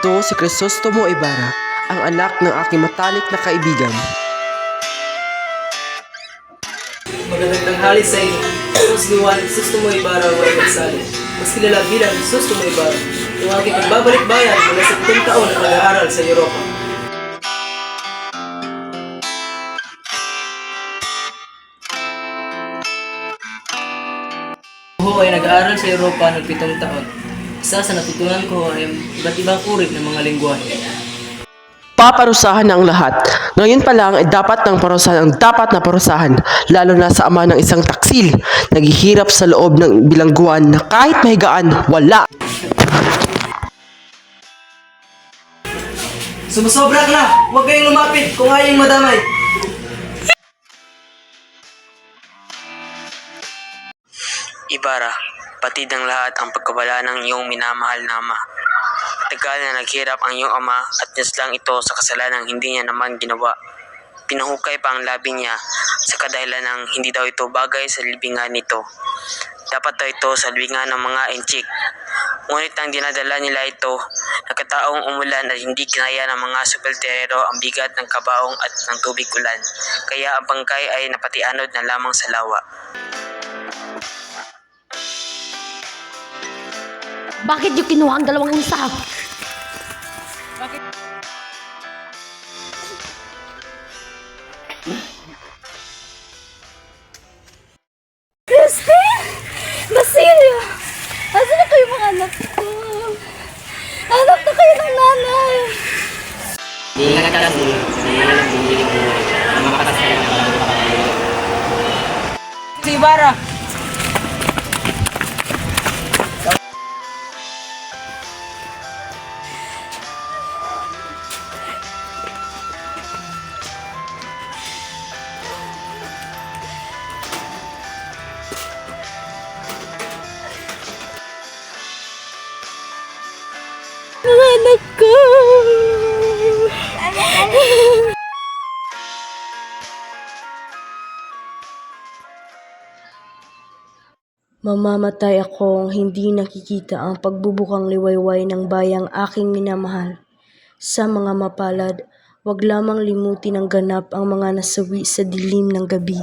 Ito si Crisostomo Ibarra, ang anak ng aking matalik na kaibigan. Magandang tanghali sa inyo. Ako si Juan Crisostomo Ibarra Way Gonzales, mas kilala bilang Crisostomo Ibarra, yung aking pagbabalik bayan mula sa 7 taon na pag-aaral sa Europa. Ako ay nag-aaral sa Europa ng 7 taon. Isa sa natutunan ko ay iba't ibang uri ng mga lengguwahe. Paparusahan na ang lahat. Ngayon pa lang ay dapat ng parusahan ang dapat na parusahan, lalo na sa ama ng isang taksil, naghihirap sa loob ng bilangguan na kahit mahigaan, wala. Sumusobra ka na! Huwag kayong lumapit kung ayaw madamay! Ibarra, patid ng lahat ang pagkawala ng iyong minamahal na ama. Tagal na naghirap ang iyong ama at lang ito sa kasalanang hindi niya naman ginawa. Pinahukay pa ang labi niya sa kadahilan ng hindi daw ito bagay sa libingan nito. Dapat daw ito sa libingan ng mga enchik. Ngunit nang dinadala nila ito, nakataong umulan at hindi kinaya ng mga supelterero ang bigat ng kabaong at ng tubig ulan. Kaya ang bangkay ay napatianod na lamang sa lawa. Bakit yung kinuha ang dalawang unsa? Christine! Basilio! Asan na kayo mga anak ko? Anak na kayo ng nanay! Si Ibarra! Mga anak ko! Mamamatay akong hindi nakikita ang pagbubukang liwayway ng bayang aking minamahal. Sa mga mapalad, wag lamang limutin ang ganap ang mga nasawi sa dilim ng gabi.